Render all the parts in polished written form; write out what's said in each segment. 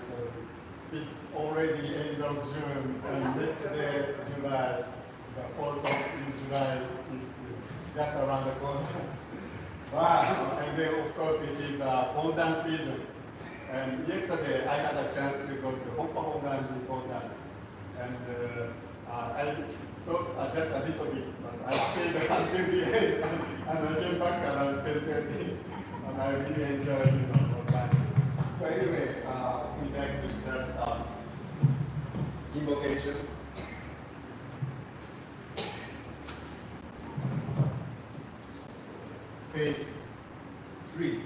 So it's already end of June, and next day, July, the 4th of July is just around the corner. Wow! And then, of course, it is Bondan season. And yesterday, I had a chance to go to Hoppa Hongan in Bondan. And I saw just a little bit, but I stayed until the end, and I came back around 10:30, and I really enjoyed, Bondan. So anyway, we'd like to start invocation. Page 3.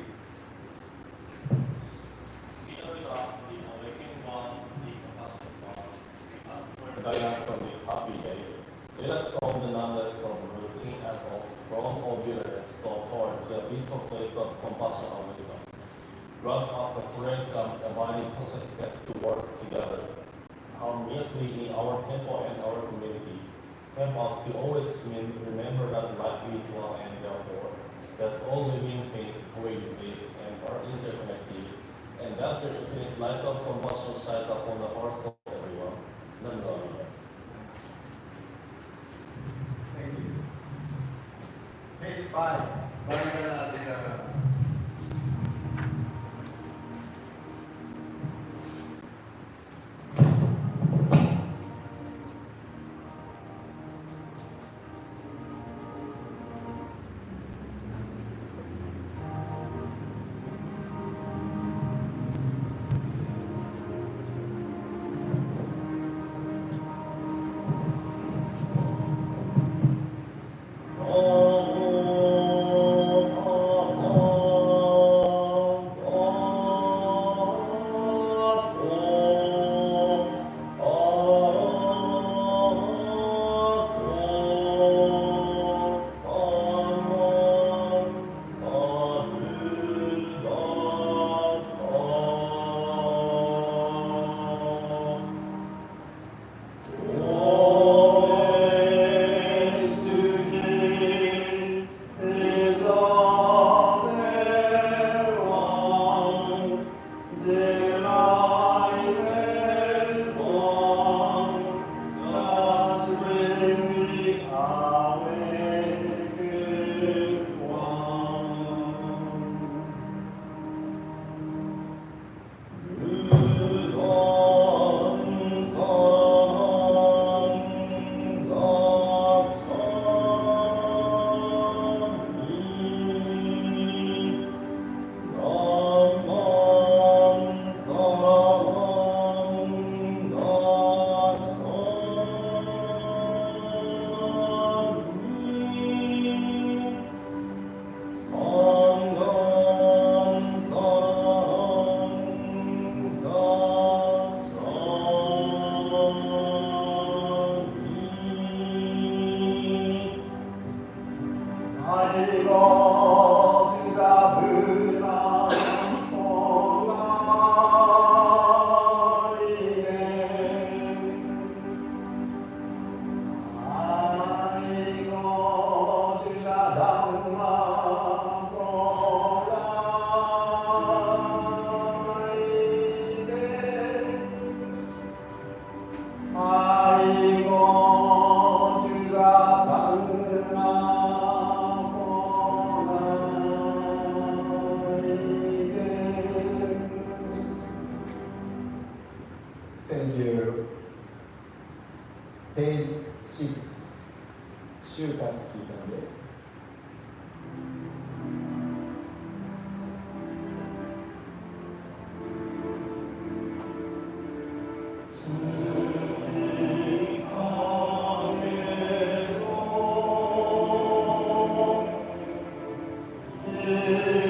Guidance on this happy day. Let us from the numbness of routine and from obedience so toward the peaceful place of compassion and wisdom. Grant us the courage and abiding consciousness to work together harmoniously in our temple and our community. Help us to always remember that life is one and therefore that all living things coexist and are interconnected, and that the infinite light of compassion shines upon the hearts of everyone. None other. Thank you. Page 5. Vandana Adhikara. Thank you. Page 6. 就活つきなんで。Oh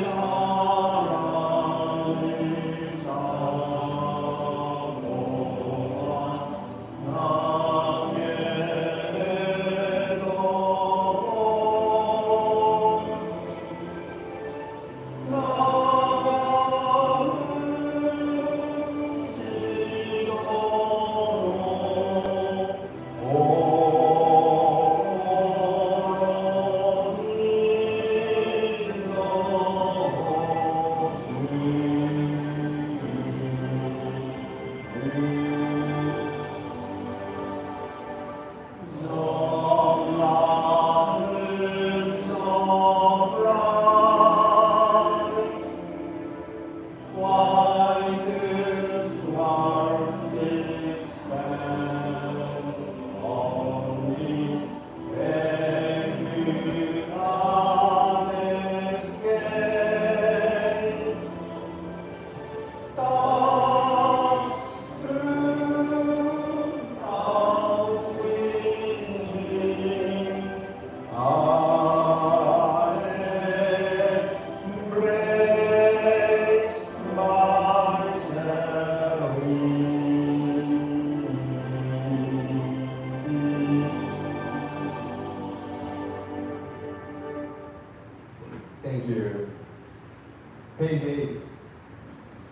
Page 8,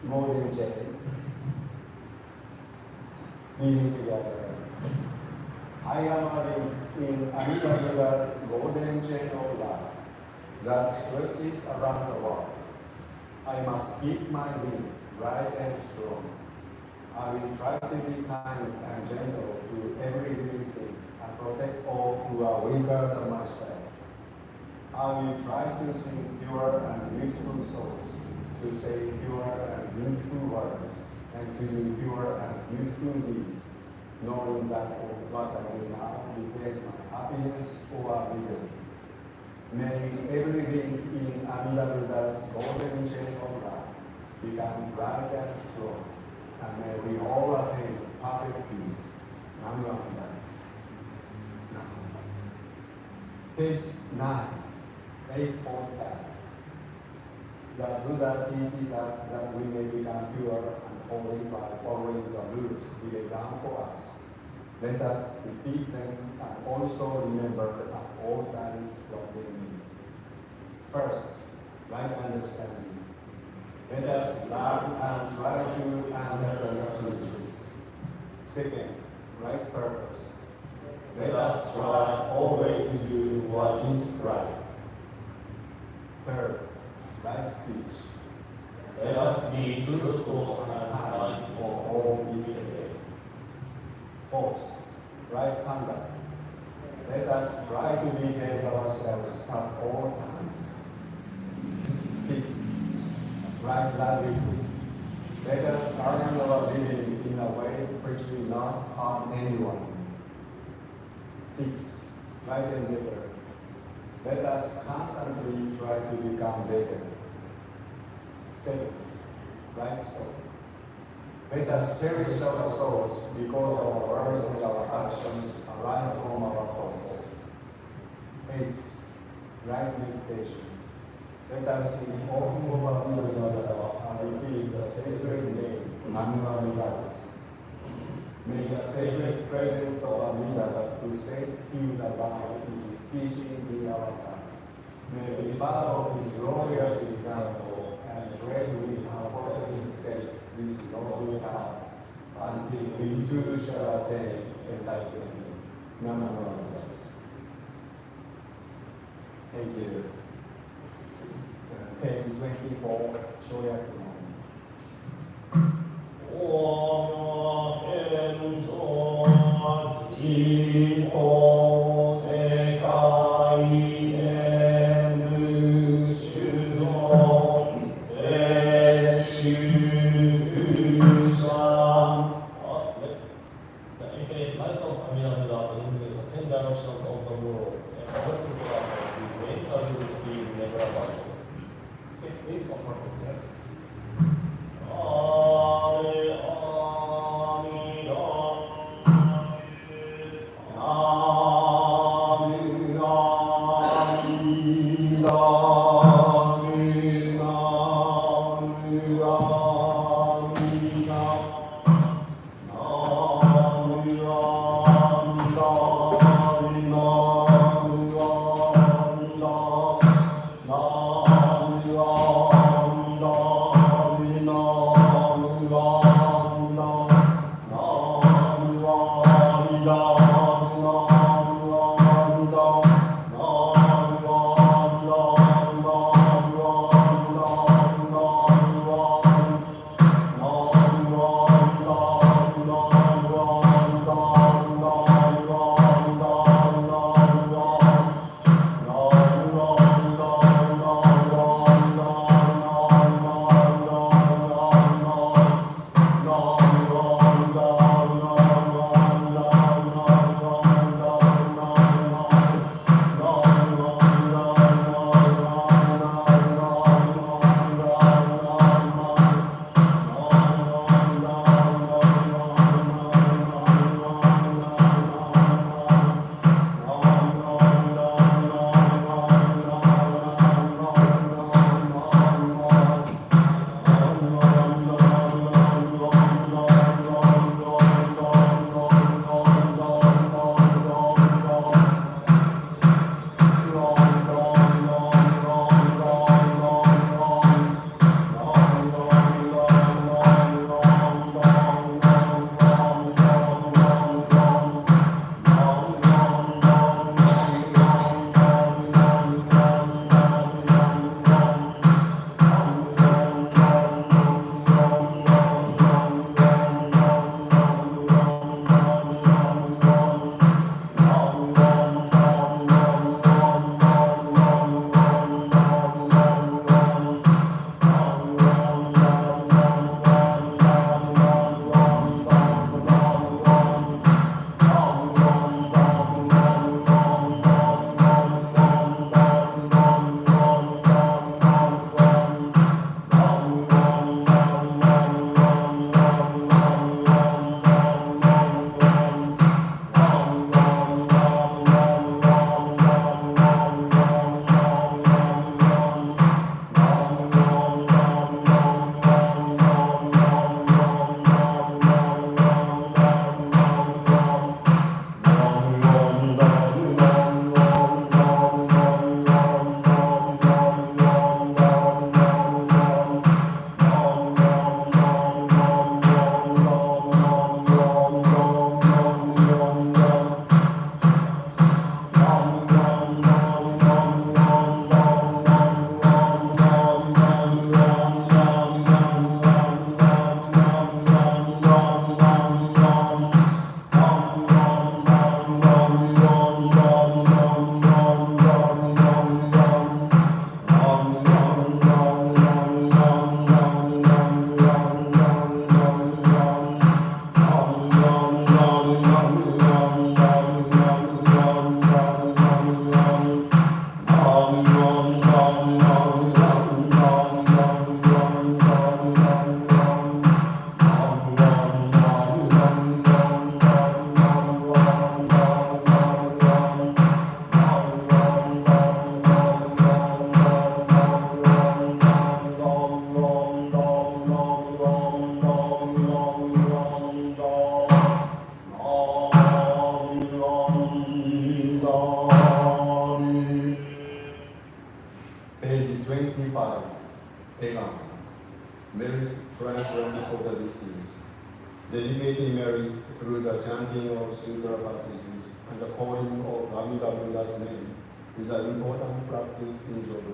Golden Chain. Meaning together. I am a link in Amida Buddha's golden chain of life that stretches around the world. I must keep my link bright and strong. I will try to be kind and gentle to every living thing and protect all who are weaker than myself. I will try to sing pure and beautiful songs, to say pure and beautiful words, and to do pure and beautiful deeds, knowing that what I do now reflects my happiness or misery. May every link in Amida Buddha's golden chain of life become bright and strong, and may we all attain perfect peace. Namu Amida. Page 9, Eightfold Path. The Buddha teaches us that we may become pure and holy by following the rules he laid down for us. Let us repeat them and also remember at all times what they mean. First, right understanding. Let us learn and try to understand the truth. Second, right purpose. Let us try always to do what is right. Third, right speech. Let us be truthful and kind for all is sake. Fourth, right conduct. Let us try to behave ourselves at all times. Fifth, right livelihood. Let us earn our living in a way which will not harm anyone. Sixth, right endeavor. Let us constantly try to become better. Seventh, right soul. Let us cherish our souls because our words and our actions arise from our thoughts. Eighth, right meditation. Let us sing often over and repeat the sacred name, Namu Amida. May the sacred presence of Amida, who said he would abide in his teaching be our guide. May we follow his glorious example and tread with unforgetting steps this noble path until we too shall attain enlightenment. Namaste. Thank you. Page 24, Shoyaku. 我愿作地方世界へ無種の摂取者 The infinite light of Amida Buddha illuminates the 10 directions of the world, and all people are these names are to receive never abandoned. Okay, please offer princess. Egan, merit transference for the deceased. Dedicating merit through the chanting of sutra passages and the calling of Amida Buddha's name is an important practice in Jodo.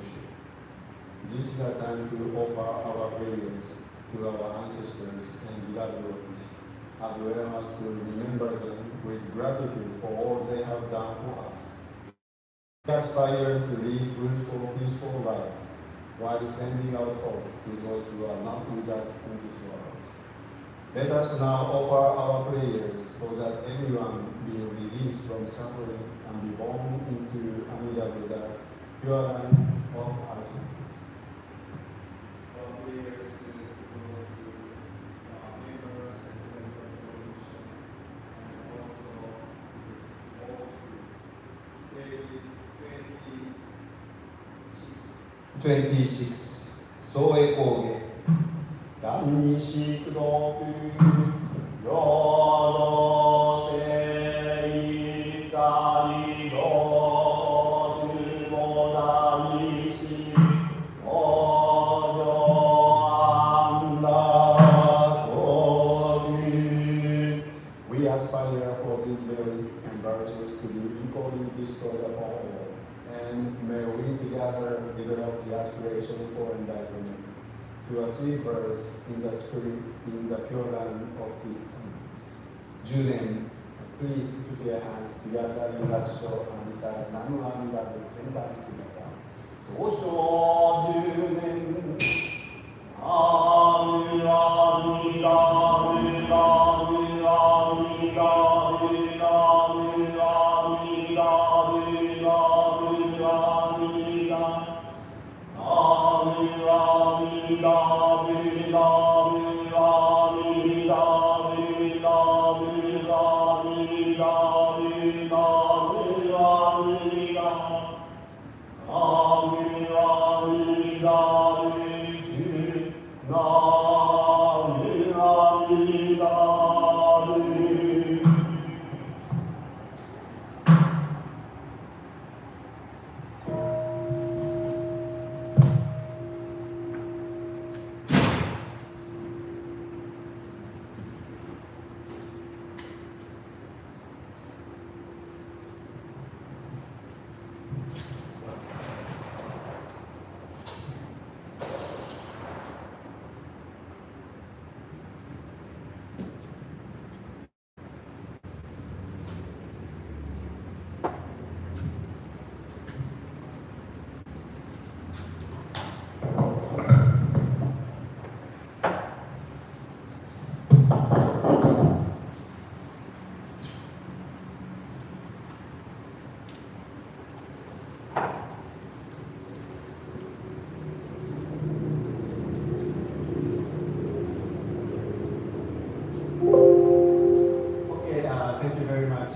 This is a time to offer our prayers to our ancestors and beloved ones, as well as to remember them with gratitude for all they have done for us. We aspire to live fruitful, peaceful life while sending our thoughts to those who are not with us in this world. Let us now offer our prayers so that everyone be released from suffering and be born into Amida Buddha's pure land of happiness. Our prayers to go to our neighbors and members of the mission, and also to all to day 26. 総栄光芸。断にしくどく、よろせいさいどしもだにし、おじょあんだこび。We aspire for these merits and virtues to be equally bestowed upon all, and may we together develop the aspiration for enlightenment, to achieve birth in the spirit, in the pure land of peace and peace. Junen, please put your hands together in that show and recite Namu Amida Buddha 10 times together. Osho Junen, Namu Amida Buddha, Namu Amida Buddha, Namu Amida Buddha, Namu Amida. Thank you very much.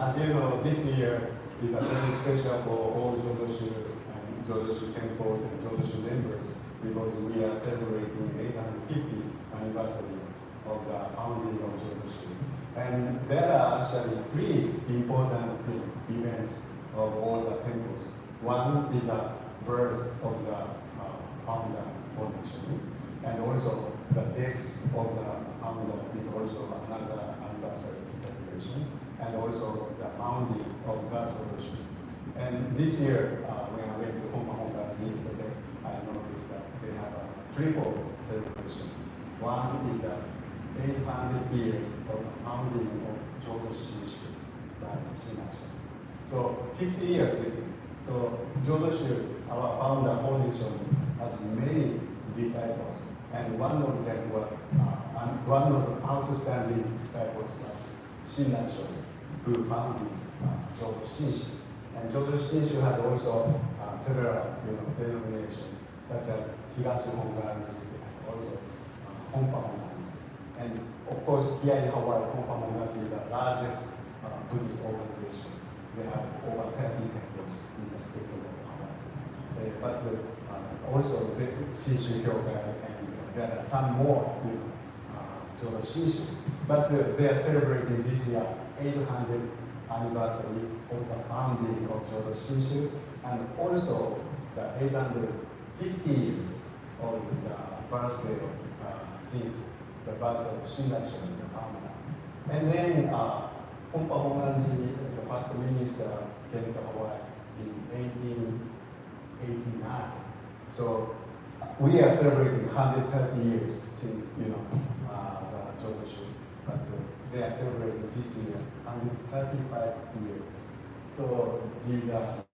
As you know, this year is a very special for all Jodoshu and Jodoshu temples and Jodoshu members because we are celebrating 850th anniversary of the founding of Jodoshu. And there are actually three important events of all the temples. One is the birth of the founder foundation, and also the death of the founder is also another anniversary celebration, and also the founding of that Jodoshu. And this year, when I went to Hong Kong yesterday, I noticed that they have a triple celebration. One is the 800 years of the founding of Jodo Shinshu by Shinasha. So 50 years difference. So Jodoshu, our founder foundation, has many disciples, and one of them was one of the outstanding disciples was Shinasha, who founded Jodo Shinshu. And Jodo Shinshu has also several denominations, such as Higashi Honganji and also Honpa Honganji. And of course, here in Hawaii, Honpa Honganji is the largest Buddhist organization. They have over 30 temples in the state of Hawaii. But also the Shinshu Kyokai, and there are some more Jodo Shinshu. But they are celebrating this year 800th anniversary of the founding of Jodo Shinshu, and also the 850 years of the birthday since the birth of Shindashi, the founder. And then Pompa Honganji, the first minister, came to Hawaii in 1889. So we are celebrating 130 years since, the Jodo, but they are celebrating this year 135 years. So these are,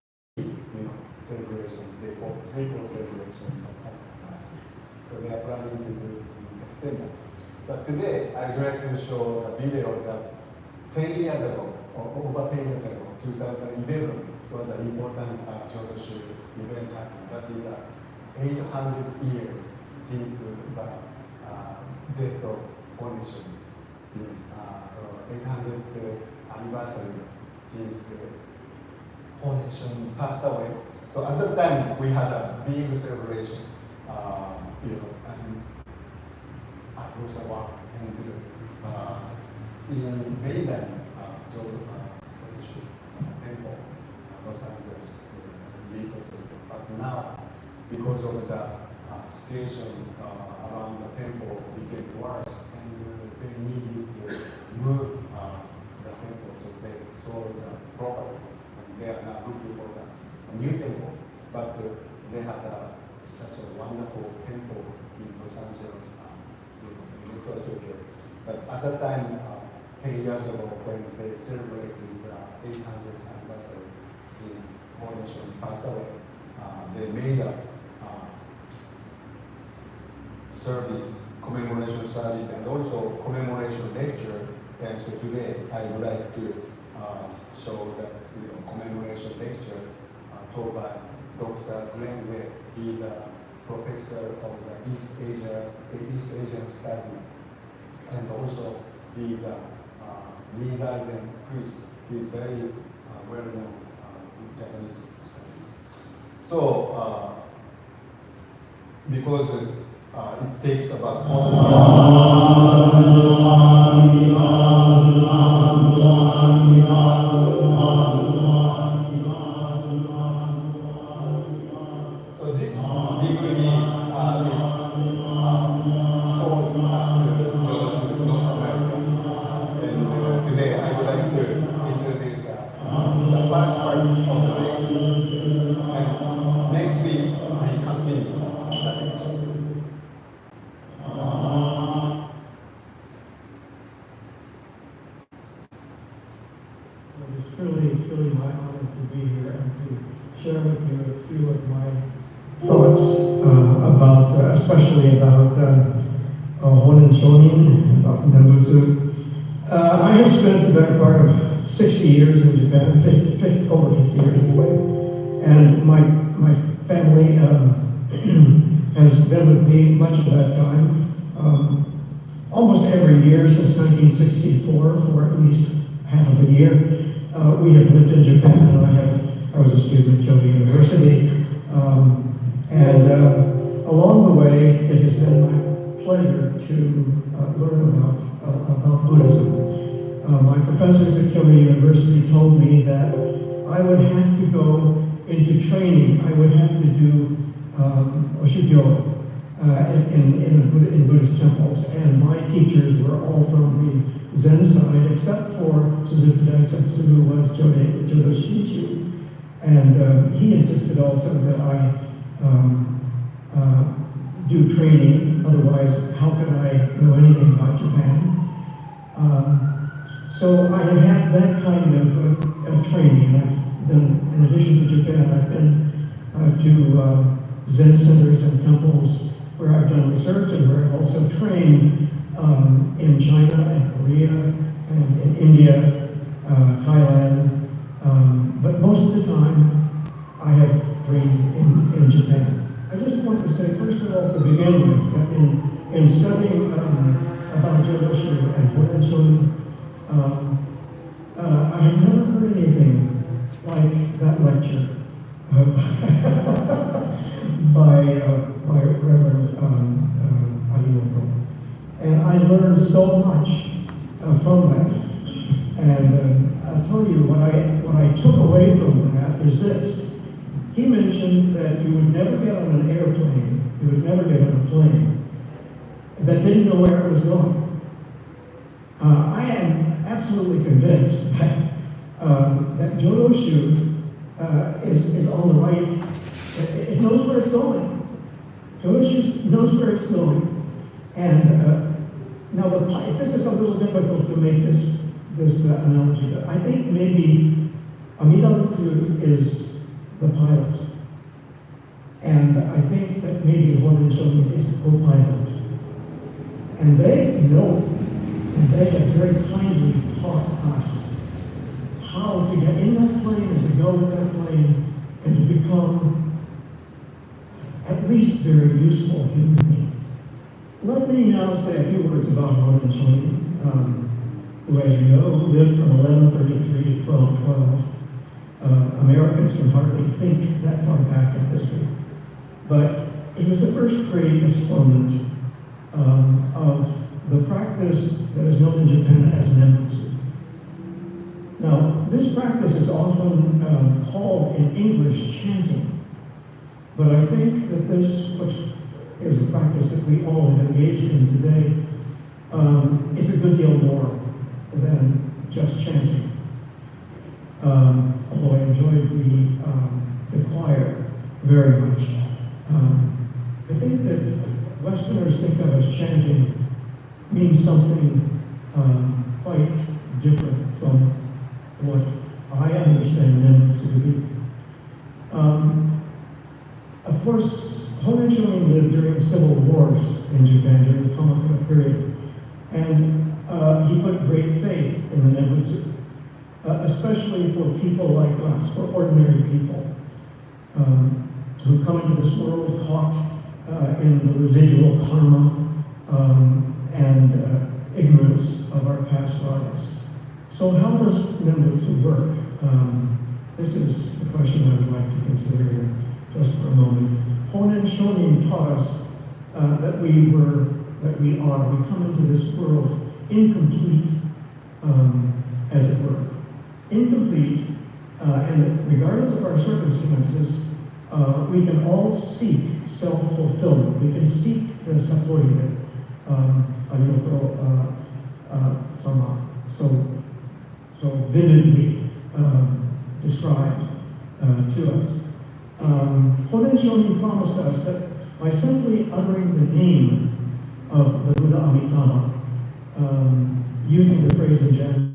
celebrations, they call triple celebrations of classes. So they are planning to do it in September. But today, I'd like to show a video that 10 years ago, or over 10 years ago, 2011, was an important Jodo event happened. That is 800 years since the death of Onishi. So 800th anniversary since Onishi passed away. So at that time we had a big celebration, and across the world, and in mainland Jodo temple, Los Angeles, but now, because of the situation around the temple became worse, and they needed to move the temple, so they sold the property, and they are now looking for the new temple. But they had such a wonderful temple in Los Angeles, in Metro Tokyo. But at that time, 10 years ago, when they celebrated the 800th anniversary since Onishi passed away, they made a service, commemoration service, and also commemoration lecture. And so today I would like to show that commemoration lecture taught by Dr. Glenn Webb. He is a professor of the East Asian study, and also he is a Zen priest. He is very well-known Japanese studies. So, because it takes about 40 So this DVD is sold at Jodo North America. And today I would like to introduce the first part of the lecture. And next week we continue the lecture. It's truly my honor to be here and to share with you a few of my thoughts about, especially about Honen Shonin, about Nembutsu. I have spent the better part of 60 years in Japan, over 50 years anyway, and my family has been with me much of that time, almost every year since 1964 for at least half of the year. We have lived in Japan, and I was a student at Kyoto University, and along the way it has been my pleasure to learn about Buddhism. My professors at Kyoto University told me that I would have to go into training. I would have to do Oshugyo in Buddhist temples, and my teachers were all from the Zen side, except for Suzuki Daisetsu, who was Jodo Shichu. And he insisted also that I do training, otherwise how could I know anything about Japan? So I have had that kind of training. I've been, in addition to Japan, I've been to Zen centers and temples where I've done research and where I've also trained in China and Korea and in India, Thailand, but most of the time I have trained in Japan. I just want to say, first of all, to begin with, that in studying about Jodo and Honen, I have never heard anything like that lecture by Reverend Ayuko. And I learned so much from that. And I'll tell you what I took away from that is this. He mentioned that you would never get on an airplane who would never get on a plane, that didn't know where it was going. I am absolutely convinced that Jodo is on the right. It knows where it's going. Jodo knows where it's going. And now, this is a little difficult to make this analogy, but I think maybe Amida Butsu is the pilot. And I think that maybe Honen Shonin is the co-pilot. And they know, and they have very kindly taught us how to get in that plane and to go with that plane and to become at least very useful human beings. Let me now say a few words about Honen Shonin, who, as you know, lived from 1133 to 1212. Americans can hardly think that far back in history. But he was the first great exponent of the practice that is known in Japan as Nembutsu. Now, this practice is often called in English chanting, but I think that this, which is a practice that we all have engaged in today, it's a good deal more than just chanting. Although I enjoyed the choir very much. I think that Westerners think of as chanting means something quite different from what I understand them to be. Of course, Honen Shonin lived during civil wars in Japan during the Kamakura period, and he put great faith in the Nembutsu, especially for people like us, for ordinary people who come into this world caught in the residual karma and ignorance of our past lives. So how does Nembutsu work? This is the question I would like to consider here just for a moment. Honen Shonin taught us that we come into this world incomplete, as it were. Incomplete, and regardless of our circumstances, we can all seek self-fulfillment. We can seek the sapori that Arigato sama so vividly described to us. Honen Shonin promised us that by simply uttering the name of the Buddha Amitabha, using the phrase in Japanese,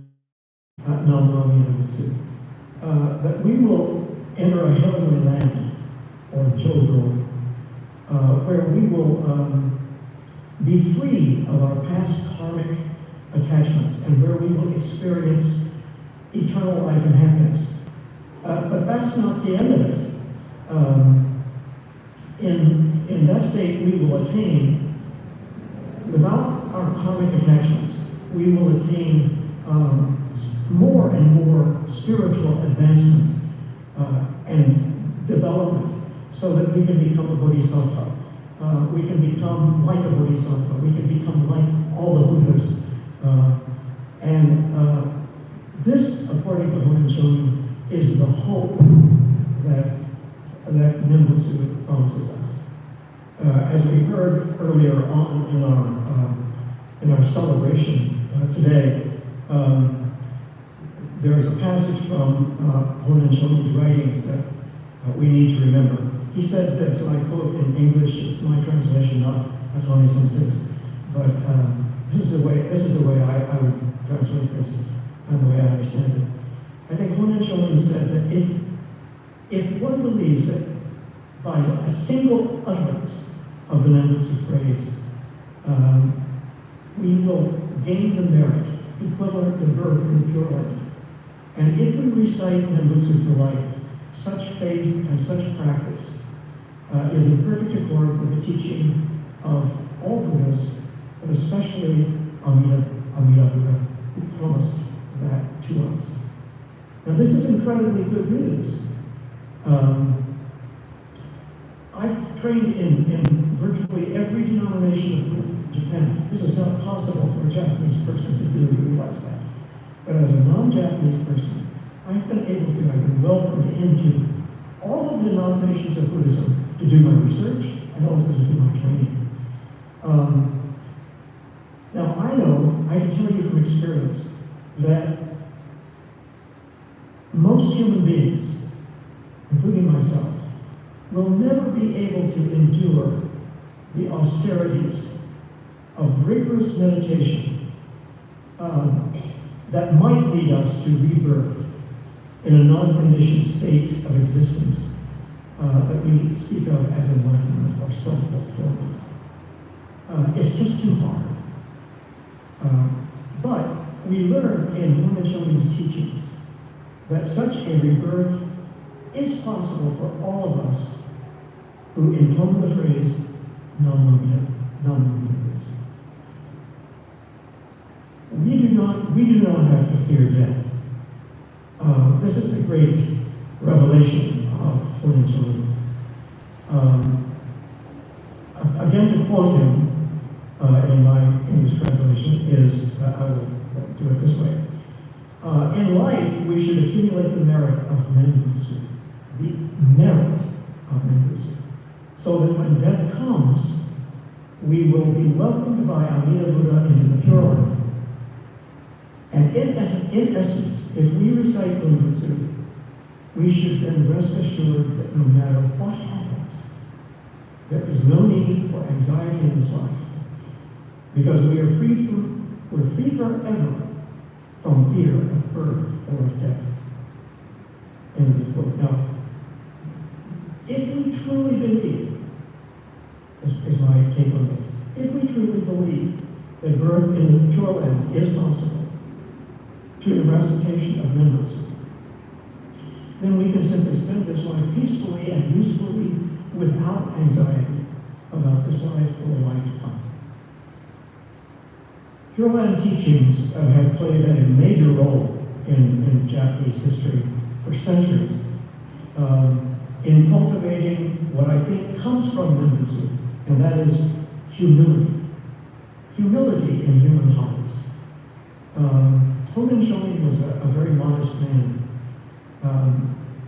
that we will enter a heavenly land, or Jodo, where we will be free of our past karmic attachments and where we will experience eternal life and happiness. But that's not the end of it. In that state, we will attain, without our karmic attachments, we will attain more and more spiritual advancement and development so that we can become a bodhisattva. We can become like a bodhisattva. We can become like all the Buddhas. This, according to Honen Shonin, is the hope that Nembutsu promises us. As we heard earlier on in our celebration today, there is a passage from Honen Shonin's writings that we need to remember. He said this, and I quote in English, it's my translation, not Atone Sensei's, but this is the way I would translate this and the way I understand it. I think Honen Shonin said that if one believes that by a single utterance of the Nembutsu phrase, we will gain the merit equivalent to birth in the Pure Land. And if we recite Nembutsu for life, such faith and such practice is in perfect accord with the teaching of all Buddhas, but especially Amida Buddha, who promised that to us. Now this is incredibly good news. I've trained in virtually every denomination of Japan. This is not possible for a Japanese person to do, you realize that. But as a non-Japanese person, I've been welcomed into all of the denominations of Buddhism to do my research I know this is through my training. Now I can tell you from experience that most human beings, including myself, will never be able to endure the austerities of rigorous meditation that might lead us to rebirth in a non-conditioned state of existence that we speak of as enlightenment or self-fulfillment. It's just too hard. But we learn in Honen Shonin's teachings that such a rebirth is possible for all of us who intone the phrase non-movement. We do not have to fear death. This is the great revelation of Honen Shonin. Again, to quote him in my English translation is, I will do it this way. In life, we should accumulate the merit of Menbutsu, the merit of Menbutsu, so that when death comes, we will be welcomed by Amida Buddha into the Pure Land. And in essence, if we recite Menbutsu, we should then rest assured that no matter what happens, there is no need for anxiety in this life, because we are free forever from fear of birth or of death. End of the quote. Now, if we truly believe, is my take on this, if we truly believe that birth in the Pure Land is possible through the recitation of Menbutsu, then we can simply spend this life peacefully and usefully without anxiety about this life or the life to come. Pure Land teachings have played a major role in Japanese history for centuries in cultivating what I think comes from Menbutsu, and that is humility. Humility in human hearts. Honen Shonin was a very modest man.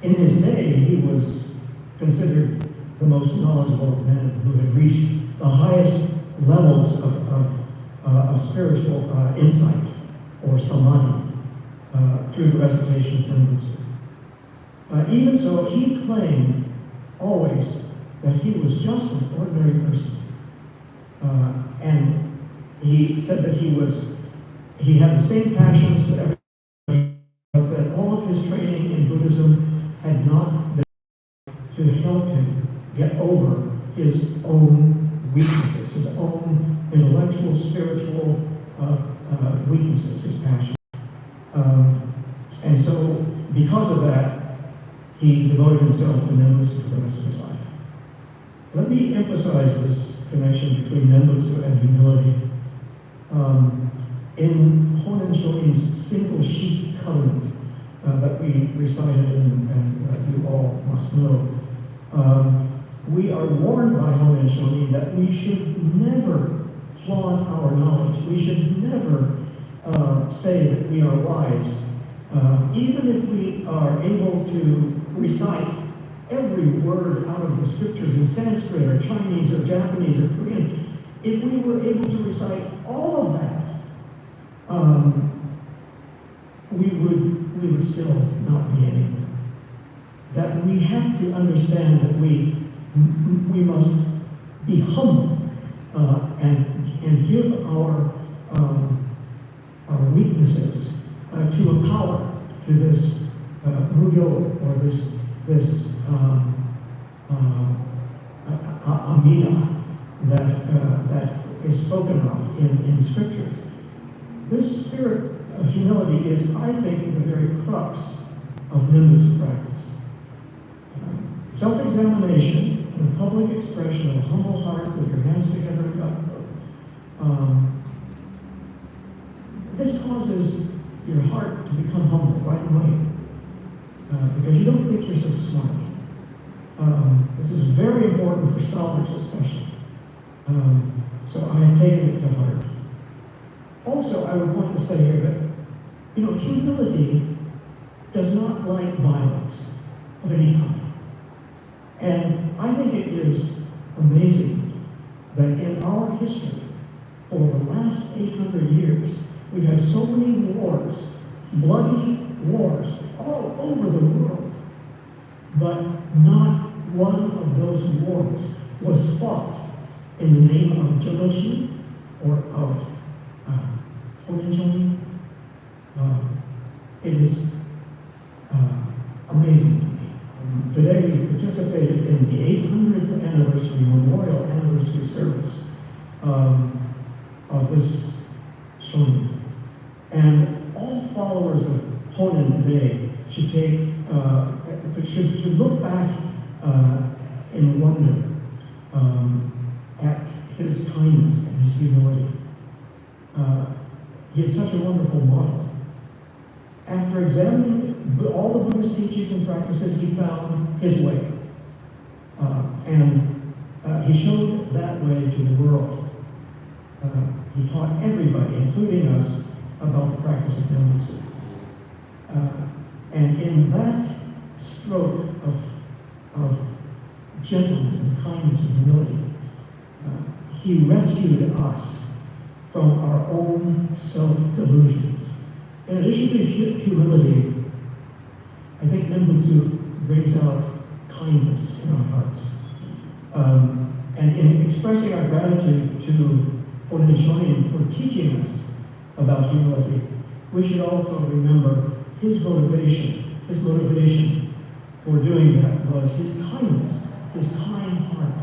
In his day, he was considered the most knowledgeable of men who had reached the highest levels of spiritual insight or samadhi through the recitation of Menbutsu. Even so, he claimed always that he was just an ordinary person. And he said that he had the same passions that everybody, but that all of his training in Buddhism had not been to help him get over his own weaknesses, his own intellectual, spiritual weaknesses, his passions. And so, because of that, he devoted himself to Menbutsu for the rest of his life. Let me emphasize this connection between Menbutsu and humility. In Honen Shonin's single sheet covenant that we recited and you all must know, we are warned by Honen Shonin that we should never flaunt our knowledge. We should never say that we are wise. Even if we are able to recite every word out of the scriptures in Sanskrit or Chinese or Japanese or Korean, if we were able to recite all of that, we would still not be anything. That we have to understand that we must be humble and give our weaknesses to a power, to this Muyo or this Amida that is spoken of in scriptures. This spirit of humility is, I think, the very crux of Menbutsu practice. Self-examination and the public expression of a humble heart with your hands together in God. This causes your heart to become humble right away. Because you don't think you're so smart. This is very important for scholars especially. So I have taken it to heart. Also, I would want to say here that, humility does not like violence of any kind. And I think it is amazing that in our history, for the last 800 years, we've had so many wars, bloody wars, all over the world. But not one of those wars was fought in the name of Jodo or of Honinchoni. It is amazing to me. Today we participated in the 800th anniversary, memorial anniversary service of this shonin. And all followers of Honin today should take, should look back in wonder at his kindness and his humility. He is such a wonderful model. After examining all the Buddhist teachings and practices, he found his way. And he showed that way to the world. He taught everybody, including us, about the practice of Nembutsu. And in that stroke of gentleness and kindness and humility, he rescued us from our own self-delusions. In addition to humility, I think Nembutsu brings out kindness in our hearts. And in expressing our gratitude to Honin Shonin for teaching us about humility, we should also remember his motivation. His motivation for doing that was his kindness, his kind heart.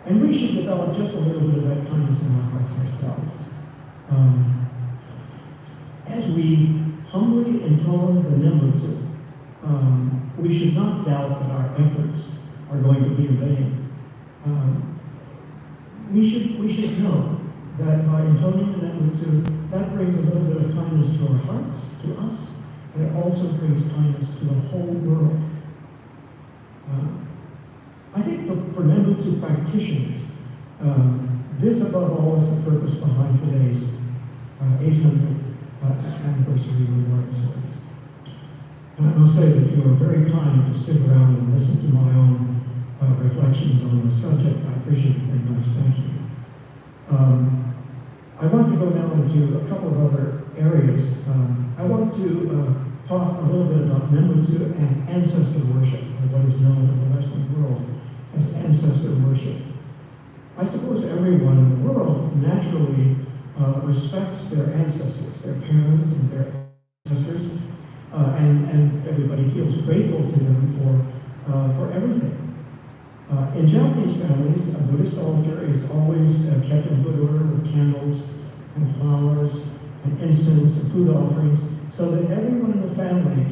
And we should develop just a little bit of that kindness in our hearts ourselves. As we humbly intone the Nembutsu, we should not doubt that our efforts are going to be in vain. We should know that by intoning the Nembutsu, that brings a little bit of kindness to our hearts, to us, and it also brings kindness to the whole world. I think for Nembutsu practitioners, this above all is the purpose behind today's 800th anniversary memorial service. And I must say that you are very kind to stick around and listen to my own reflections on the subject. I appreciate it very much. Thank you. I want to go now into a couple of other areas. I want to talk a little bit about Nembutsu and ancestor worship, or what is known in the Western world as ancestor worship. I suppose everyone in the world naturally respects their ancestors, their parents and their ancestors, and everybody feels grateful to them for everything. In Japanese families, a Buddhist altar is always kept in good order with candles and flowers and incense and food offerings, so that everyone in the family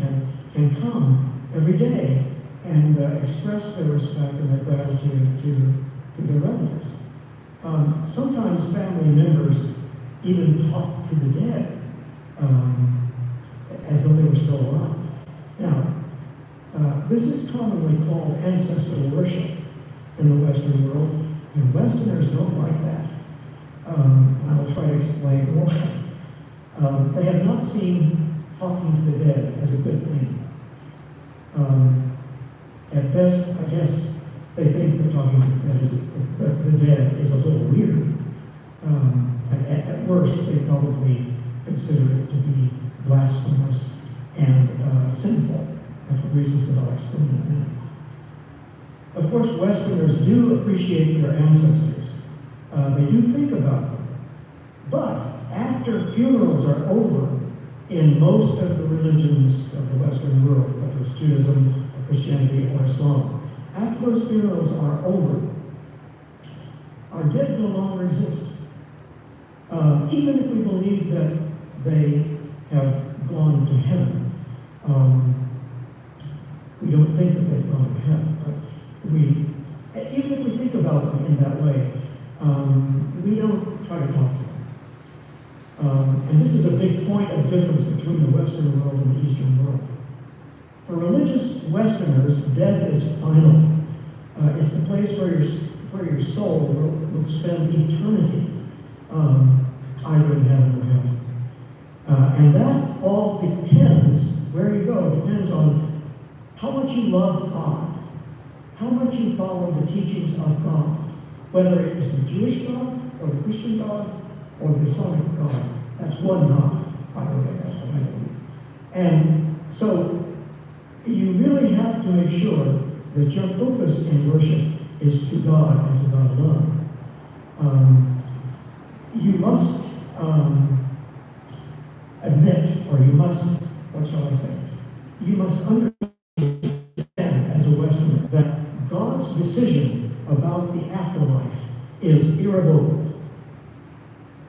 can come every day and express their respect and their gratitude to their relatives. Sometimes family members even talk to the dead as though they were still alive. Now, this is commonly called ancestor worship in the Western world, and Westerners don't like that. I will try to explain why. They have not seen talking to the dead as a good thing. At best, I guess, they think that talking to the dead is a little weird. At worst, they probably consider it to be blasphemous and sinful, and for reasons that I'll explain in a minute. Of course, Westerners do appreciate their ancestors. They do think about them. But after funerals are over in most of the religions of the Western world, whether it's Judaism, or Christianity, or Islam, after those funerals are over, our dead no longer exist. Even if we believe that they have gone to heaven, we don't think that they've gone to heaven. But even if we think about them in that way, we don't try to talk to them. And this is a big point of difference between the Western world and the Eastern world. For religious Westerners, death is final. It's the place where your soul will spend eternity, either in heaven or hell. And that all depends, where you go, depends on how much you love God, how much you follow the teachings of God, whether it is the Jewish God, or the Christian God, or the Islamic God. That's one God, by the way, that's what I believe. And so, you really have to make sure that your focus in worship is to God and to God alone. You must admit, or you must, what shall I say? You must understand as a Westerner that God's decision about the afterlife is irrevocable.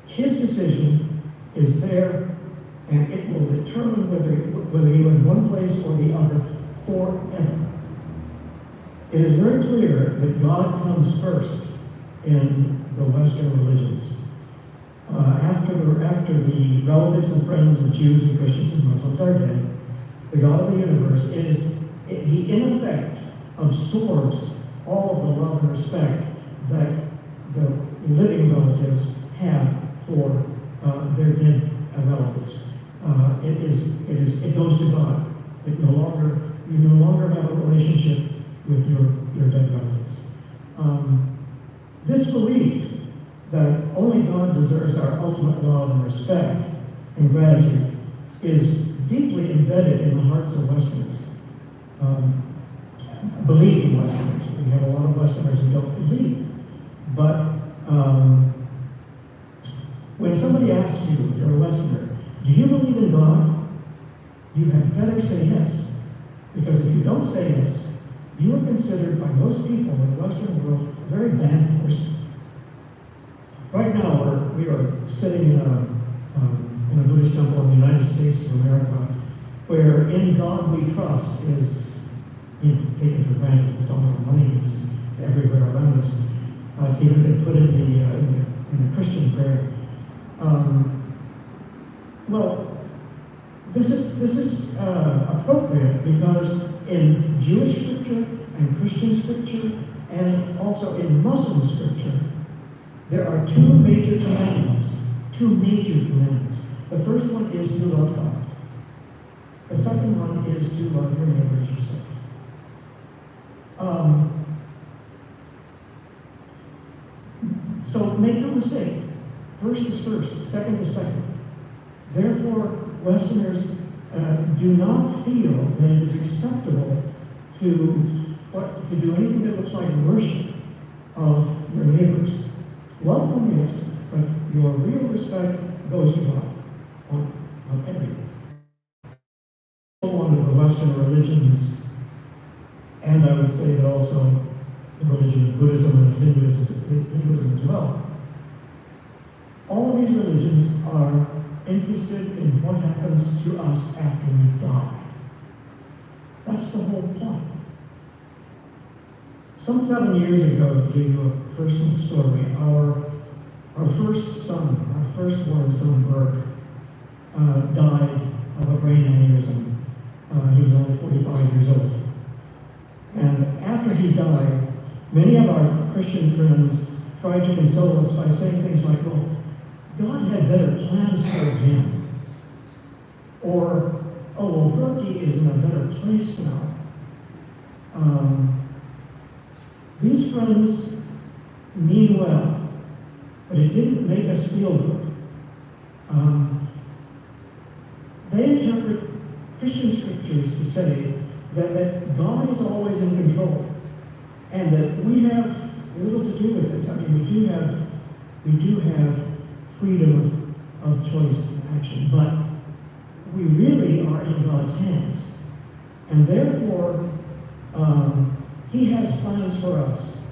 His decision is there, and it will determine whether you're in one place or the other forever. It is very clear that God comes first in the Western religions. After the relatives and friends of Jews and Christians and Muslims are dead, the God of the universe he in effect absorbs all of the love and respect that the living relatives have for their dead relatives. It goes to God. You no longer have a relationship with your dead relatives. This belief that only God deserves our ultimate love and respect and gratitude is deeply embedded in the hearts of Westerners. Believing Westerners. We have a lot of Westerners who don't believe. But when somebody asks you, if you're a Westerner, do you believe in God? You had better say yes. Because if you don't say yes, you are considered by most people in the Western world a very bad person. Right now, we are sitting in a Buddhist temple in the United States of America, where "in God we trust" is taken for granted. It's all our money. It's everywhere around us. It's even been put in the Christian prayer. Well, this is appropriate because in Jewish scripture and Christian scripture and also in Muslim scripture, there are two major commandments. The first one is to love God. The second one is to love your neighbor as yourself. So make no mistake, first is first, second is second. Therefore, Westerners do not feel that it is acceptable to do anything that looks like worship of your neighbors. Love them, yes, but your real respect goes to God on everything. One of the Western religions, and I would say that also the religion of Buddhism and Hinduism as well. All of these religions are interested in what happens to us after we die. That's the whole point. Some 7 years ago, to give you a personal story, our firstborn son, Burke, died of a brain aneurysm. He was only 45 years old. And after he died, many of our Christian friends tried to console us by saying things like, well, God had better plans for him. Or, oh, well, Berkey is in a better place now. These friends mean well, but it didn't make us feel good. They interpret Christian scriptures to say that God is always in control, and that we have little to do with it. I mean, we do have freedom of choice and action, but we really are in God's hands, and therefore He has plans for us,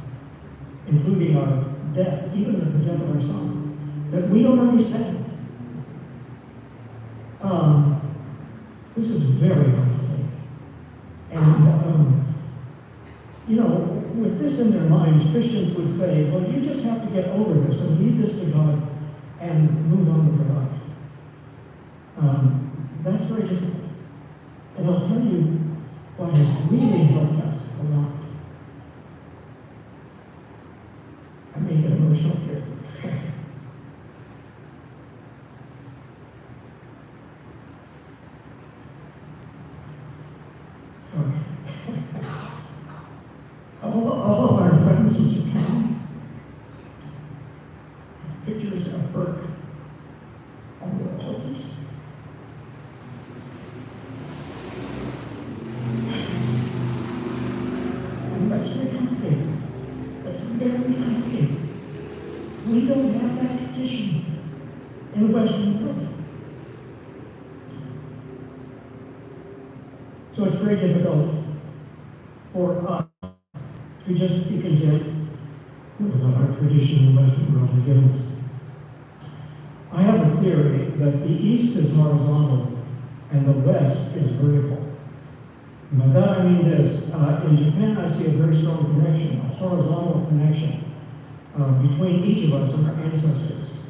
including our death, even the death of our son, that we don't understand. This is very hard to take. And, with this in their minds, Christians would say, well, you just have to get over this and leave this to God and move on with your life. That's very difficult. And I'll tell you what has really helped us a lot. I may get emotional here. Sorry. Burke on the altars. And that's very comforting. That's very comforting. We don't have that tradition in the Western world. So it's very difficult for us to just be content with what our tradition in the Western world has given us. I have a theory that the East is horizontal and the West is vertical. And by that I mean this. In Japan, I see a very strong connection, a horizontal connection between each of us and our ancestors.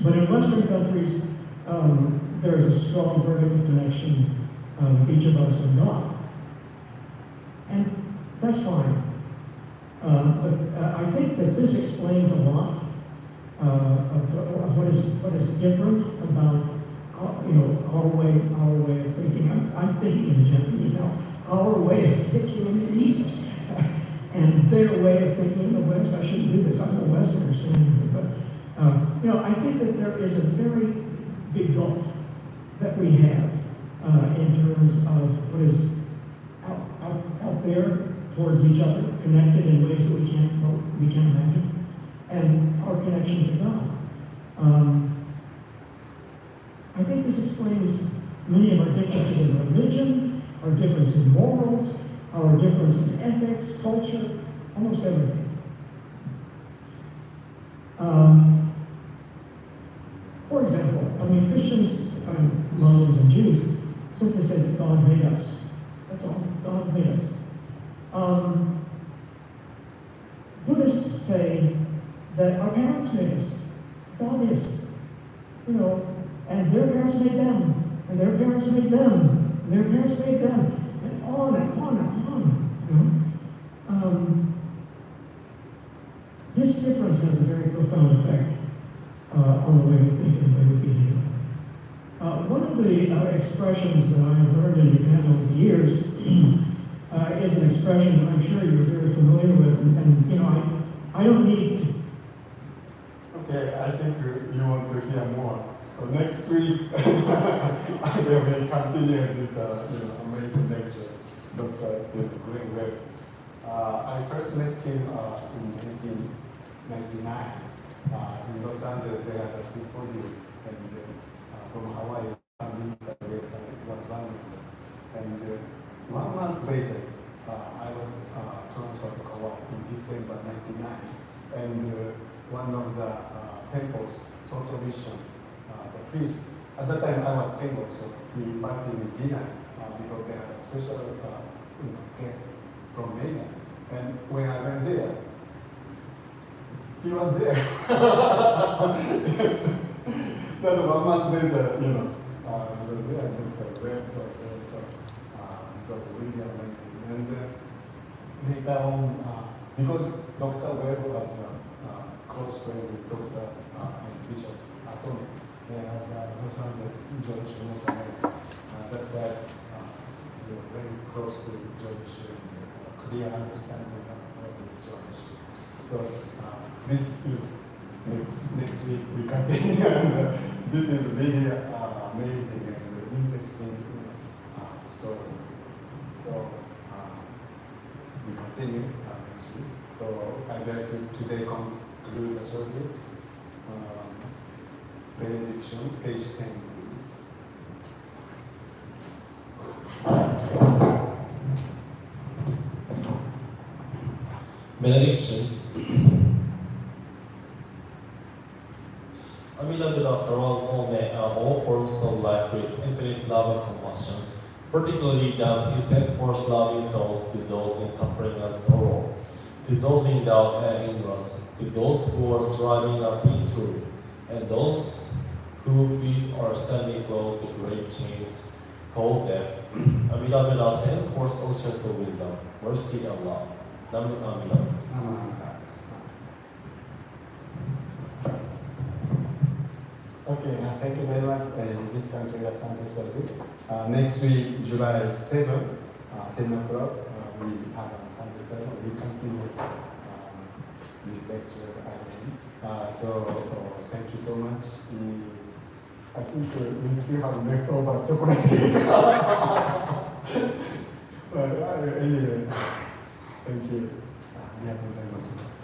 But in Western countries, there's a strong vertical connection with each of us and God. And that's fine. But I think that this explains a lot of what is different about our way of thinking. I'm thinking in Japanese now. Our way of thinking in the East and their way of thinking in the West. I shouldn't do this. I'm a Westerner standing here, but I think that there is a very big gulf that we have in terms of what is out there towards each other, connected in ways that we can't imagine, and our connection to God. I think this explains many of our differences in religion, our difference in morals, our difference in ethics, culture, almost everything. For example, Christians, Muslims, and Jews simply say that God made us. That's all. God made us. Buddhists say that our parents made us. It's obvious. And their parents made them, and their parents made them, and their parents made them, and on and on and on. This difference has a very profound effect on the way we think and the way we behave. One of the expressions that I have learned in Japan over the years is an expression that I'm sure you're very familiar with, and I don't need to. Okay, I think you want to hear more. So next week, I will continue this amazing lecture, Dr. Green Webb. I first met him in 1999 in Los Angeles. There was a symposium, and from Hawaii, some weeks away, it was 1 month. And 1 month later, I was transferred to Hawaii in December 1999. And one of the temples, Soto Mission, the priest, at that time I was single, so he invited me dinner because they had a special guest from Maine. And when I went there, he was there. Yes. Then 1 month later, he was there, Dr. Webb was there, so it was really amazing. And later on, because Dr. Webb was close friend with Dr. and Bishop Atone, and I was Los Angeles, Jodo, North America. That's why we were very close to Jodo and clear understanding of what is Jodo. So please next week we continue. And this is really amazing and interesting story. So we continue next week. So I'd like to today conclude the service. Benediction, page 10, please. Benediction. Amida Buddha surrounds all forms of life with infinite love and compassion. Particularly does he send forth loving thoughts to those in suffering and sorrow, to those in doubt and ignorance, to those who are striving after truth, and those whose feet are standing close to great chains called death. Amida Buddha sends forth oceans of wisdom, mercy, and love. Namu Amida. Okay, thank you very much. This concludes Sunday service. Next week, July 7, 10 o'clock, we have a Sunday service. We continue this lecture again. Thank you so much. I think we still have leftover chocolate cake. But anyway, thank you. ありがとうございます。